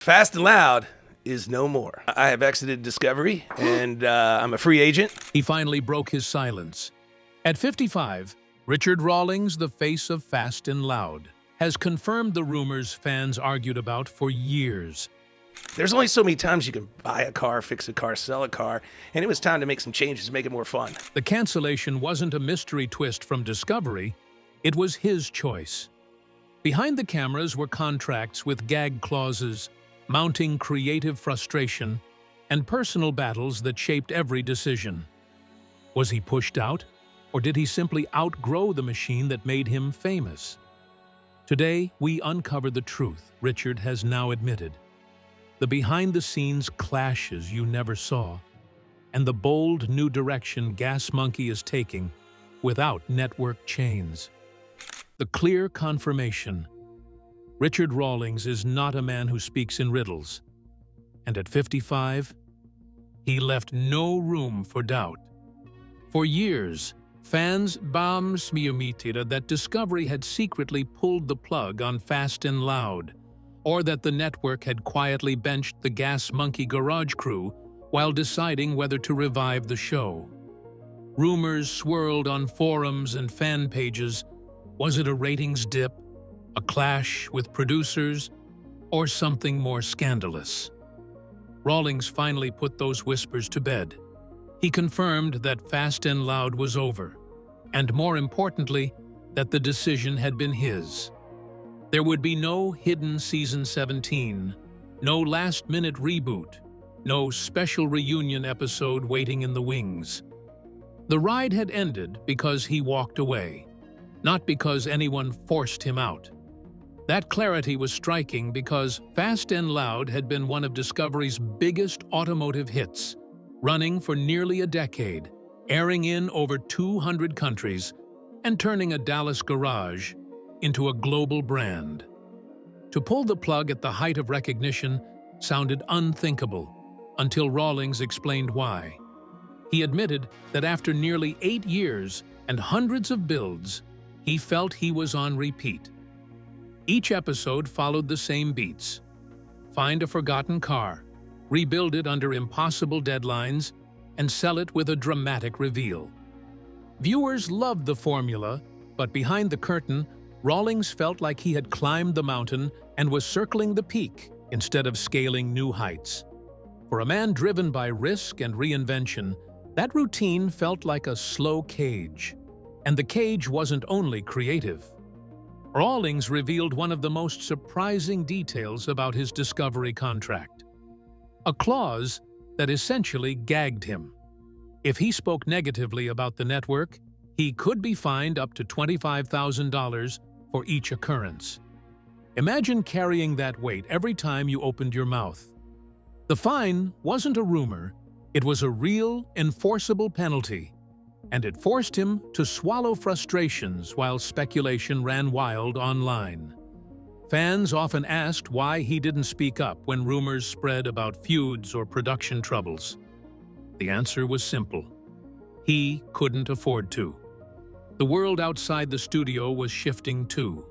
Fast and Loud is no more. I have exited Discovery, and I'm a free agent. He finally broke his silence. At 55, Richard Rawlings, the face of Fast and Loud, has confirmed the rumors fans argued about for years. There's only so many times you can buy a car, fix a car, sell a car, and it was time to make some changes to make it more fun. The cancellation wasn't a mystery twist from Discovery, it was his choice. Behind the cameras were contracts with gag clauses, mounting creative frustration, and personal battles that shaped every decision. Was he pushed out, or did he simply outgrow the machine that made him famous? Today, we uncover the truth Richard has now admitted. The behind-the-scenes clashes you never saw, and the bold new direction Gas Monkey is taking without network chains. The clear confirmation: Richard Rawlings is not a man who speaks in riddles. And at 55, he left no room for doubt. For years, fans smutted that Discovery had secretly pulled the plug on Fast and Loud, or that the network had quietly benched the Gas Monkey garage crew while deciding whether to revive the show. Rumors swirled on forums and fan pages. Was it a ratings dip, a clash with producers, or something more scandalous? Rawlings finally put those whispers to bed. He confirmed that Fast and Loud was over, and more importantly, that the decision had been his. There would be no hidden Season 17, no last-minute reboot, no special reunion episode waiting in the wings. The ride had ended because he walked away, not because anyone forced him out. That clarity was striking because Fast and Loud had been one of Discovery's biggest automotive hits, running for nearly a decade, airing in over 200 countries, and turning a Dallas garage into a global brand. To pull the plug at the height of recognition sounded unthinkable, until Rawlings explained why. He admitted that after nearly 8 years and hundreds of builds, he felt he was on repeat. Each episode followed the same beats: find a forgotten car, rebuild it under impossible deadlines, and sell it with a dramatic reveal. Viewers loved the formula, but behind the curtain, Rawlings felt like he had climbed the mountain and was circling the peak instead of scaling new heights. For a man driven by risk and reinvention, that routine felt like a slow cage. And the cage wasn't only creative. Rawlings revealed one of the most surprising details about his Discovery contract: a clause that essentially gagged him. If he spoke negatively about the network, he could be fined up to $25,000 for each occurrence. Imagine carrying that weight every time you opened your mouth. The fine wasn't a rumor, it was a real, enforceable penalty, and it forced him to swallow frustrations while speculation ran wild online. Fans often asked why he didn't speak up when rumors spread about feuds or production troubles. The answer was simple: he couldn't afford to. The world outside the studio was shifting too.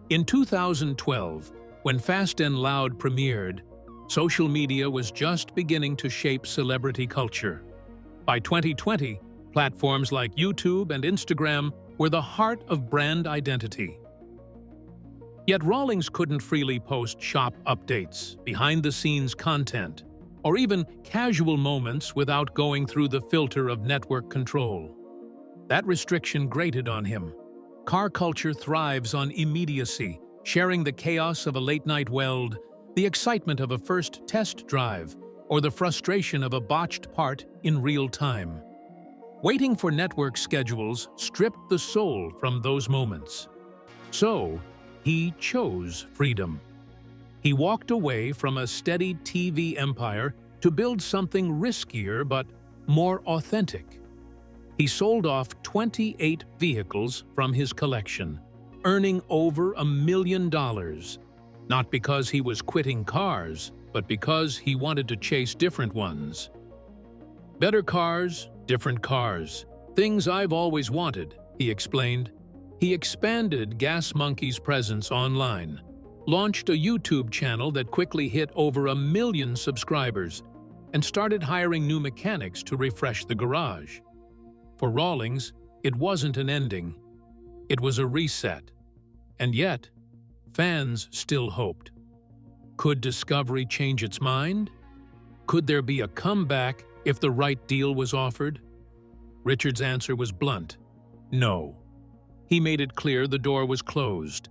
In 2012, when Fast and Loud premiered, social media was just beginning to shape celebrity culture. By 2020, platforms like YouTube and Instagram were the heart of brand identity. Yet Rawlings couldn't freely post shop updates, behind-the-scenes content, or even casual moments without going through the filter of network control. That restriction grated on him. Car culture thrives on immediacy, sharing the chaos of a late-night weld, the excitement of a first test drive, or the frustration of a botched part in real time. Waiting for network schedules stripped the soul from those moments. So, he chose freedom. He walked away from a steady TV empire to build something riskier but more authentic. He sold off 28 vehicles from his collection, earning over $1 million, not because he was quitting cars, but because he wanted to chase different ones. Better cars, different cars. Things I've always wanted, he explained. He expanded Gas Monkey's presence online, launched a YouTube channel that quickly hit over 1 million subscribers and started hiring new mechanics to refresh the garage. For Rawlings, it wasn't an ending. It was a reset. And yet, fans still hoped. Could Discovery change its mind? Could there be a comeback if the right deal was offered? Richard's answer was blunt. No. He made it clear the door was closed.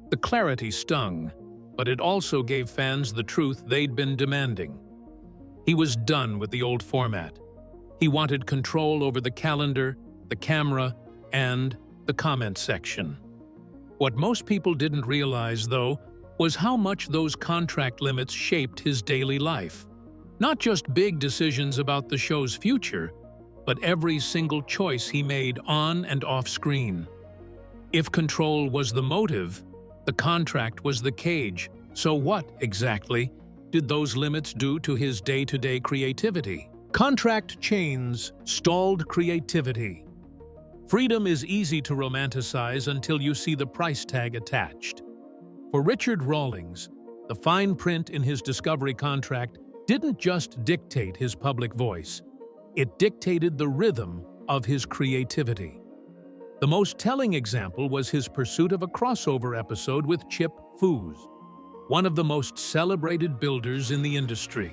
The clarity stung, but it also gave fans the truth they'd been demanding. He was done with the old format. He wanted control over the calendar, the camera, and the comment section. What most people didn't realize, though, was how much those contract limits shaped his daily life. Not just big decisions about the show's future, but every single choice he made on and off screen. If control was the motive, the contract was the cage. So what, exactly, did those limits do to his day-to-day creativity? Contract chains stalled creativity. Freedom is easy to romanticize until you see the price tag attached. For Richard Rawlings, the fine print in his Discovery contract didn't just dictate his public voice. It dictated the rhythm of his creativity. The most telling example was his pursuit of a crossover episode with Chip Foose, one of the most celebrated builders in the industry.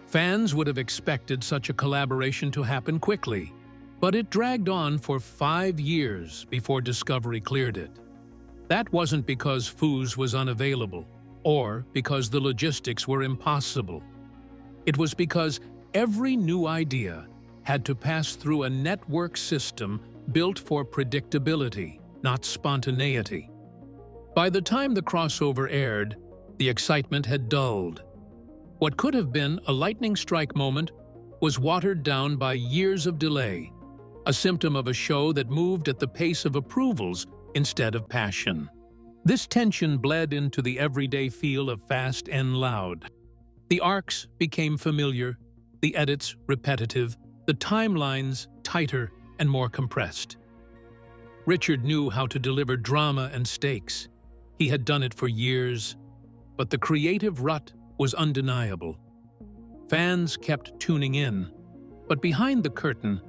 Fans would have expected such a collaboration to happen quickly, but it dragged on for 5 years before Discovery cleared it. That wasn't because Foose was unavailable, or because the logistics were impossible. It was because every new idea had to pass through a network system built for predictability, not spontaneity. By the time the crossover aired, the excitement had dulled. What could have been a lightning strike moment was watered down by years of delay, a symptom of a show that moved at the pace of approvals instead of passion. This tension bled into the everyday feel of Fast and Loud. The arcs became familiar, the edits repetitive, the timelines tighter and more compressed. Richard knew how to deliver drama and stakes. He had done it for years, but the creative rut was undeniable. Fans kept tuning in, but behind the curtain,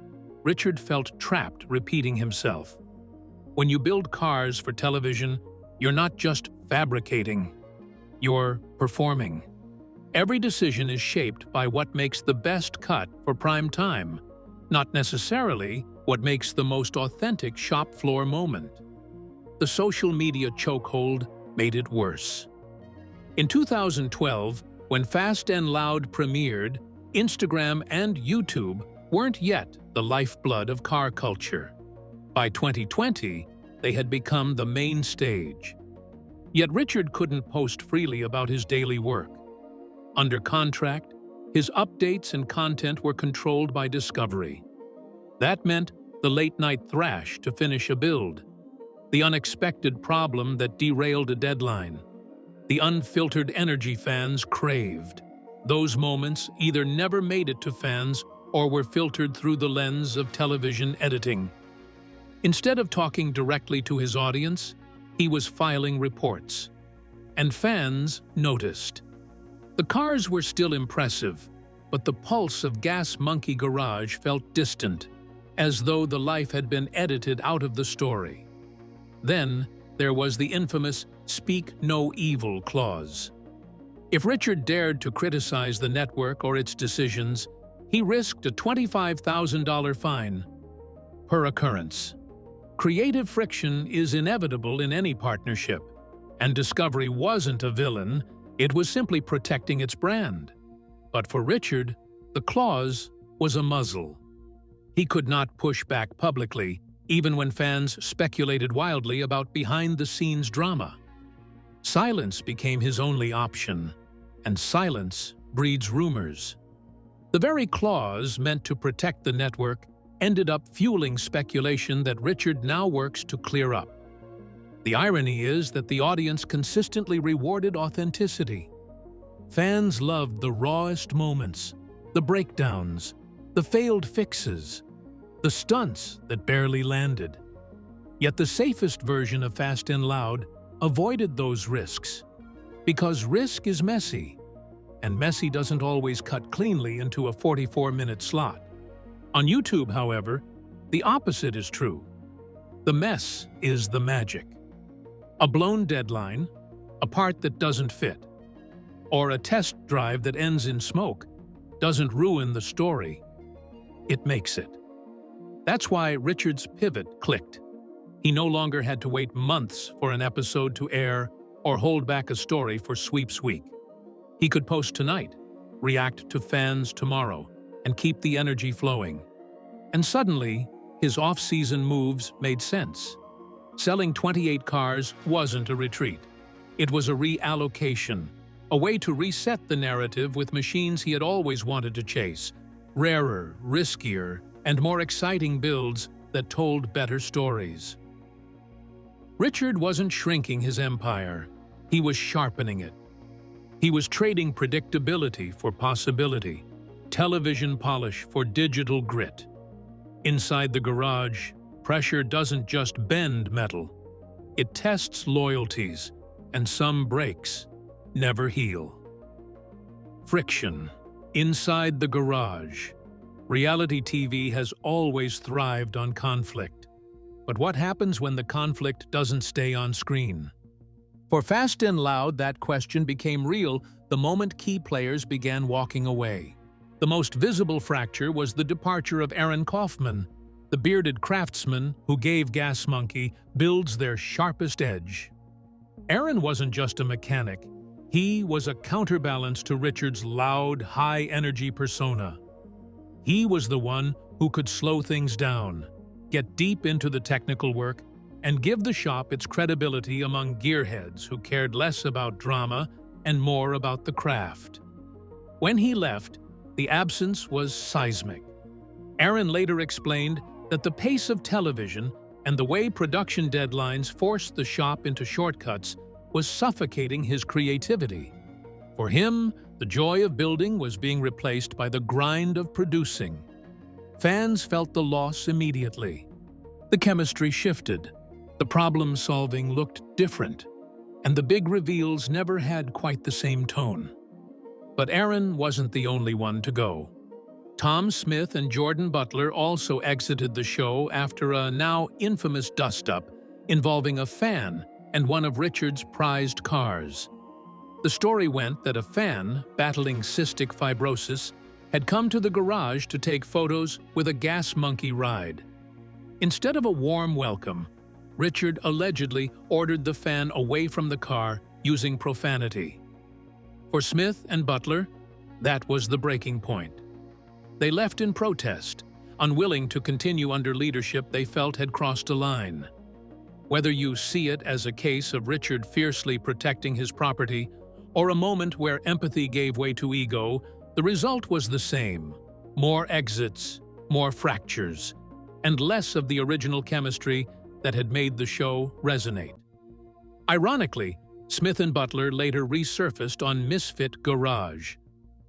Richard felt trapped repeating himself. When you build cars for television, you're not just fabricating, you're performing. Every decision is shaped by what makes the best cut for prime time, not necessarily what makes the most authentic shop floor moment. The social media chokehold made it worse. In 2012, when Fast and Loud premiered, Instagram and YouTube weren't yet the lifeblood of car culture. By 2020, they had become the main stage. Yet Richard couldn't post freely about his daily work. Under contract, his updates and content were controlled by Discovery. That meant the late-night thrash to finish a build, the unexpected problem that derailed a deadline, the unfiltered energy fans craved. Those moments either never made it to fans or were filtered through the lens of television editing. Instead of talking directly to his audience, he was filing reports. And fans noticed. The cars were still impressive, but the pulse of Gas Monkey Garage felt distant, as though the life had been edited out of the story. Then there was the infamous "Speak No Evil" clause. If Richard dared to criticize the network or its decisions, he risked a $25,000 fine per occurrence. Creative friction is inevitable in any partnership, and Discovery wasn't a villain, it was simply protecting its brand. But for Richard, the clause was a muzzle. He could not push back publicly, even when fans speculated wildly about behind-the-scenes drama. Silence became his only option, and silence breeds rumors. The very clause meant to protect the network ended up fueling speculation that Richard now works to clear up. The irony is that the audience consistently rewarded authenticity. Fans loved the rawest moments, the breakdowns, the failed fixes, the stunts that barely landed. Yet the safest version of Fast and Loud avoided those risks. Because risk is messy, and messy doesn't always cut cleanly into a 44-minute slot. On YouTube, however, the opposite is true. The mess is the magic. A blown deadline, a part that doesn't fit, or a test drive that ends in smoke doesn't ruin the story. It makes it. That's why Richard's pivot clicked. He no longer had to wait months for an episode to air or hold back a story for sweeps week. He could post tonight, react to fans tomorrow, and keep the energy flowing. And suddenly, his off-season moves made sense. Selling 28 cars wasn't a retreat. It was a reallocation, a way to reset the narrative with machines he had always wanted to chase, rarer, riskier, and more exciting builds that told better stories. Richard wasn't shrinking his empire, he was sharpening it. He was trading predictability for possibility, television polish for digital grit. Inside the garage, pressure doesn't just bend metal. It tests loyalties, and some breaks never heal. Friction. Inside the garage. Reality TV has always thrived on conflict. But what happens when the conflict doesn't stay on screen? For Fast and Loud, that question became real the moment key players began walking away. The most visible fracture was the departure of Aaron Kaufman, the bearded craftsman who gave Gas Monkey builds their sharpest edge. Aaron wasn't just a mechanic, he was a counterbalance to Richard's loud, high-energy persona. He was the one who could slow things down, get deep into the technical work, and give the shop its credibility among gearheads who cared less about drama and more about the craft. When he left, the absence was seismic. Aaron later explained that the pace of television and the way production deadlines forced the shop into shortcuts was suffocating his creativity. For him, the joy of building was being replaced by the grind of producing. Fans felt the loss immediately. The chemistry shifted, the problem-solving looked different, and the big reveals never had quite the same tone. But Aaron wasn't the only one to go. Tom Smith and Jordan Butler also exited the show after a now infamous dust-up involving a fan and one of Richard's prized cars. The story went that a fan, battling cystic fibrosis, had come to the garage to take photos with a Gas Monkey ride. Instead of a warm welcome, Richard allegedly ordered the fan away from the car using profanity. For Smith and Butler, that was the breaking point. They left in protest, unwilling to continue under leadership they felt had crossed a line. Whether you see it as a case of Richard fiercely protecting his property or a moment where empathy gave way to ego, the result was the same: more exits, more fractures, and less of the original chemistry that had made the show resonate. Ironically, Smith and Butler later resurfaced on Misfit Garage,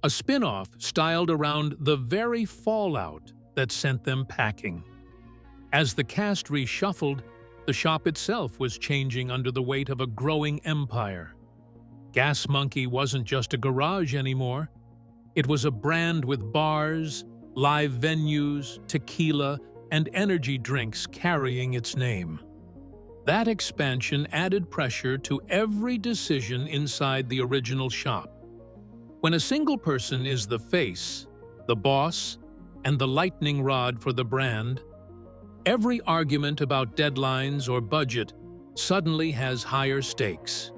a spin-off styled around the very fallout that sent them packing. As the cast reshuffled, the shop itself was changing under the weight of a growing empire. Gas Monkey wasn't just a garage anymore. It was a brand with bars, live venues, tequila, and energy drinks carrying its name. That expansion added pressure to every decision inside the original shop. When a single person is the face, the boss, and the lightning rod for the brand, every argument about deadlines or budget suddenly has higher stakes.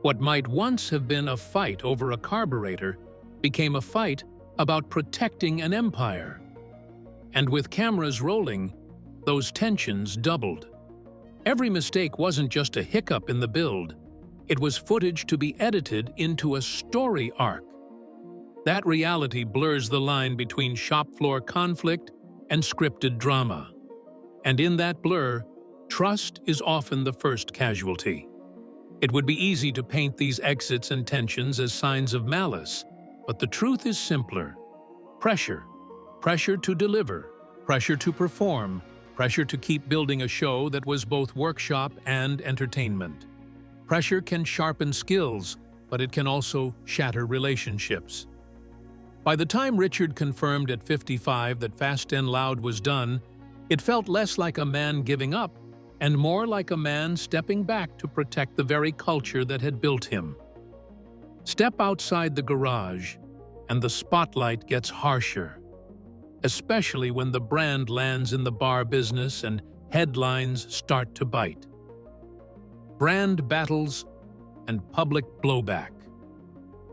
What might once have been a fight over a carburetor became a fight about protecting an empire. And with cameras rolling, those tensions doubled. Every mistake wasn't just a hiccup in the build, it was footage to be edited into a story arc. That reality blurs the line between shop floor conflict and scripted drama. And in that blur, trust is often the first casualty. It would be easy to paint these exits and tensions as signs of malice, but the truth is simpler. Pressure. Pressure to deliver, pressure to perform, pressure to keep building a show that was both workshop and entertainment. Pressure can sharpen skills, but it can also shatter relationships. By the time Richard confirmed at 55 that Fast and Loud was done, it felt less like a man giving up and more like a man stepping back to protect the very culture that had built him. Step outside the garage, and the spotlight gets harsher, especially when the brand lands in the bar business and headlines start to bite. Brand battles and public blowback.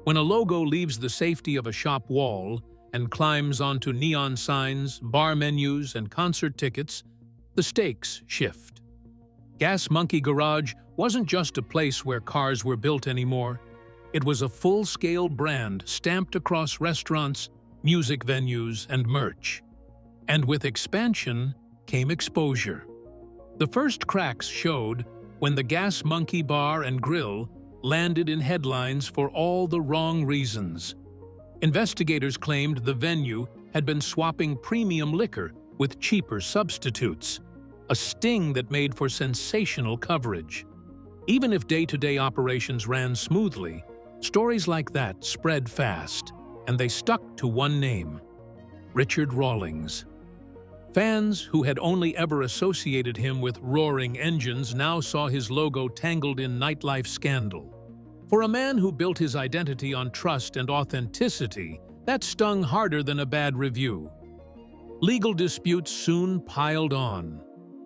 When a logo leaves the safety of a shop wall and climbs onto neon signs, bar menus, and concert tickets, the stakes shift. Gas Monkey Garage wasn't just a place where cars were built anymore. It was a full-scale brand stamped across restaurants, music venues, and merch. And with expansion came exposure. The first cracks showed when the Gas Monkey Bar and Grill landed in headlines for all the wrong reasons. Investigators claimed the venue had been swapping premium liquor with cheaper substitutes, a sting that made for sensational coverage. Even if day-to-day operations ran smoothly, stories like that spread fast, and they stuck to one name: Richard Rawlings. Fans who had only ever associated him with roaring engines now saw his logo tangled in nightlife scandal. For a man who built his identity on trust and authenticity, that stung harder than a bad review. Legal disputes soon piled on.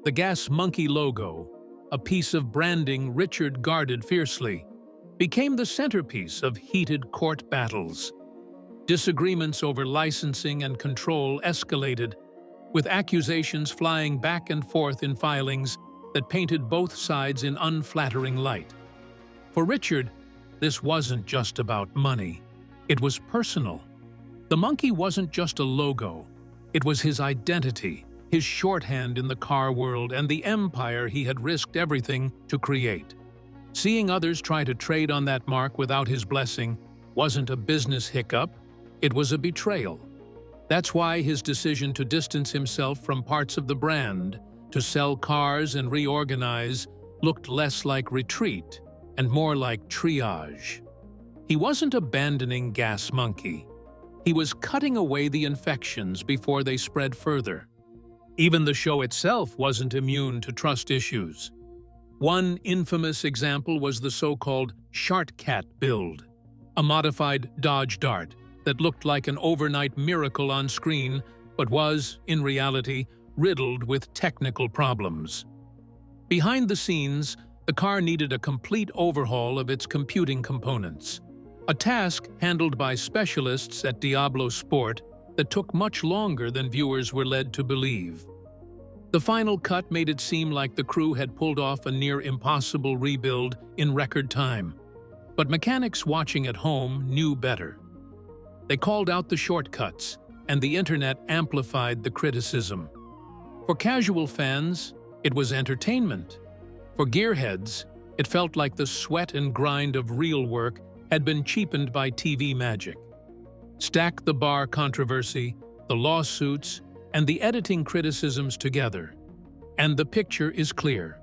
The Gas Monkey logo, a piece of branding Richard guarded fiercely, became the centerpiece of heated court battles. Disagreements over licensing and control escalated, with accusations flying back and forth in filings that painted both sides in unflattering light. For Richard, this wasn't just about money. It was personal. The monkey wasn't just a logo. It was his identity, his shorthand in the car world, and the empire he had risked everything to create. Seeing others try to trade on that mark without his blessing wasn't a business hiccup, it was a betrayal. That's why his decision to distance himself from parts of the brand, to sell cars and reorganize, looked less like retreat and more like triage. He wasn't abandoning Gas Monkey. He was cutting away the infections before they spread further. Even the show itself wasn't immune to trust issues. One infamous example was the so-called Shark-Cat build, a modified Dodge Dart that looked like an overnight miracle on screen, but was, in reality, riddled with technical problems. Behind the scenes, the car needed a complete overhaul of its computing components, a task handled by specialists at Diablo Sport that took much longer than viewers were led to believe. The final cut made it seem like the crew had pulled off a near-impossible rebuild in record time. But mechanics watching at home knew better. They called out the shortcuts, and the internet amplified the criticism. For casual fans, it was entertainment. For gearheads, it felt like the sweat and grind of real work had been cheapened by TV magic. Stack the bar controversy, the lawsuits, and the editing criticisms together, and the picture is clear.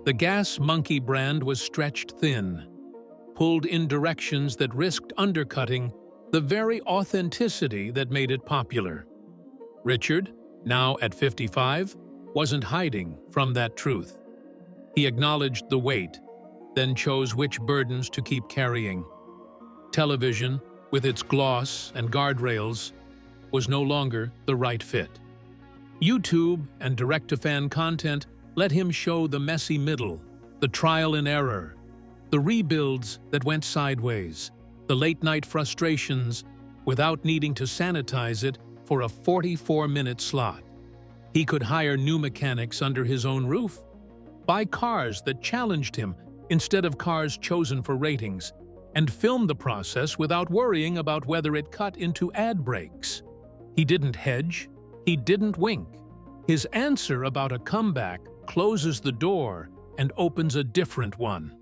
The Gas Monkey brand was stretched thin, pulled in directions that risked undercutting the very authenticity that made it popular. Richard, now at 55, wasn't hiding from that truth. He acknowledged the weight, then chose which burdens to keep carrying. Television, with its gloss and guardrails, was no longer the right fit. YouTube and direct-to-fan content let him show the messy middle, the trial and error, the rebuilds that went sideways, the late-night frustrations without needing to sanitize it for a 44-minute slot. He could hire new mechanics under his own roof, buy cars that challenged him instead of cars chosen for ratings, and film the process without worrying about whether it cut into ad breaks. He didn't hedge, he didn't wink. His answer about a comeback closes the door and opens a different one.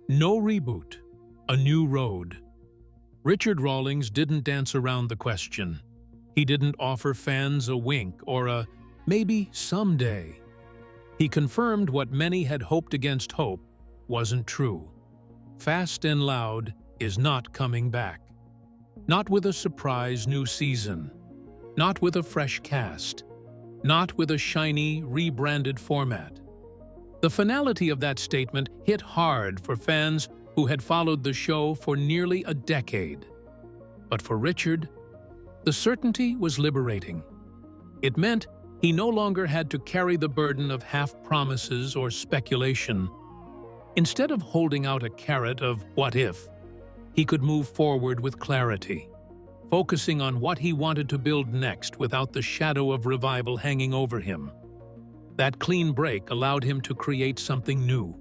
No reboot, a new road. Richard Rawlings didn't dance around the question. He didn't offer fans a wink or a maybe someday. He confirmed what many had hoped against hope wasn't true. Fast and Loud is not coming back. Not with a surprise new season. Not with a fresh cast. Not with a shiny, rebranded format. The finality of that statement hit hard for fans who had followed the show for nearly a decade. But for Richard, the certainty was liberating. It meant he no longer had to carry the burden of half-promises or speculation. Instead of holding out a carrot of what if, he could move forward with clarity, focusing on what he wanted to build next without the shadow of revival hanging over him. That clean break allowed him to create something new,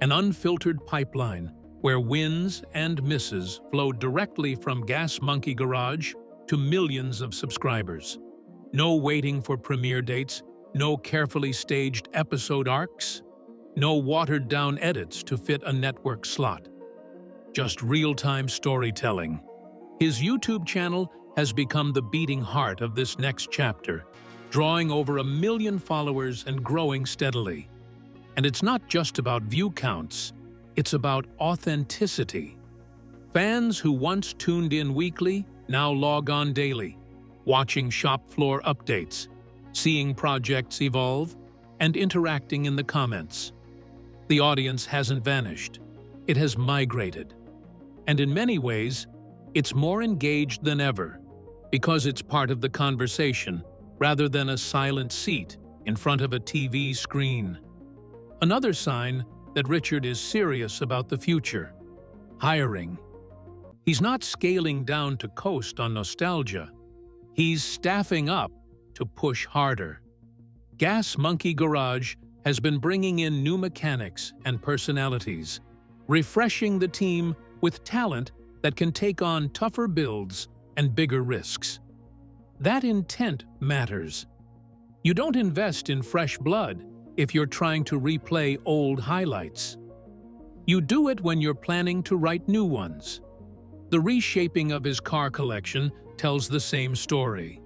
an unfiltered pipeline where wins and misses flowed directly from Gas Monkey Garage to millions of subscribers. No waiting for premiere dates, no carefully staged episode arcs, no watered-down edits to fit a network slot. Just real-time storytelling. His YouTube channel has become the beating heart of this next chapter, drawing over 1 million followers and growing steadily. And it's not just about view counts, it's about authenticity. Fans who once tuned in weekly now log on daily, watching shop floor updates, seeing projects evolve, and interacting in the comments. The audience hasn't vanished, it has migrated. And in many ways, it's more engaged than ever, because it's part of the conversation rather than a silent seat in front of a TV screen. Another sign that Richard is serious about the future: hiring. He's not scaling down to coast on nostalgia. He's staffing up to push harder. Gas Monkey Garage has been bringing in new mechanics and personalities, refreshing the team with talent that can take on tougher builds and bigger risks. That intent matters. You don't invest in fresh blood if you're trying to replay old highlights. You do it when you're planning to write new ones. The reshaping of his car collection tells the same story.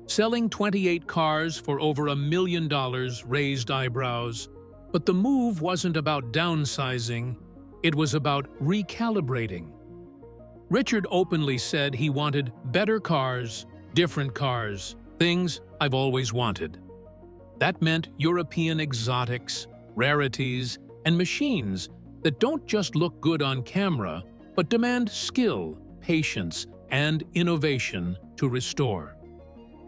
Selling 28 cars for over $1 million raised eyebrows, but the move wasn't about downsizing, it was about recalibrating. Richard openly said he wanted better cars, different cars, things I've always wanted. That meant European exotics, rarities, and machines that don't just look good on camera, but demand skill, patience, and innovation to restore.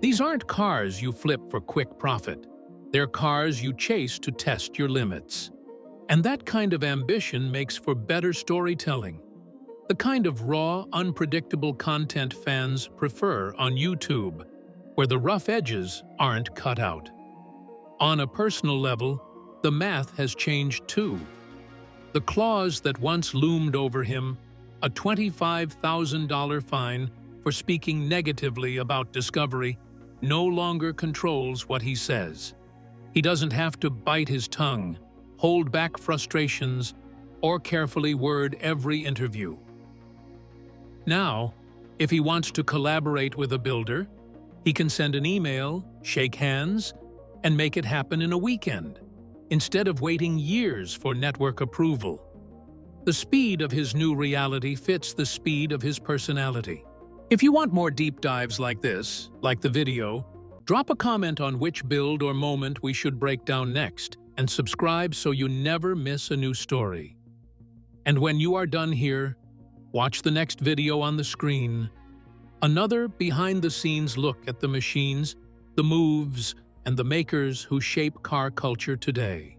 These aren't cars you flip for quick profit. They're cars you chase to test your limits. And that kind of ambition makes for better storytelling. The kind of raw, unpredictable content fans prefer on YouTube, where the rough edges aren't cut out. On a personal level, the math has changed too. The clause that once loomed over him, a $25,000 fine for speaking negatively about Discovery, no longer controls what he says. He doesn't have to bite his tongue, hold back frustrations, or carefully word every interview. Now, if he wants to collaborate with a builder, he can send an email, shake hands, and make it happen in a weekend, instead of waiting years for network approval. The speed of his new reality fits the speed of his personality. If you want more deep dives like this, like the video, drop a comment on which build or moment we should break down next, and subscribe so you never miss a new story. And when you are done here, watch the next video on the screen. Another behind-the-scenes look at the machines, the moves, and the makers who shape car culture today.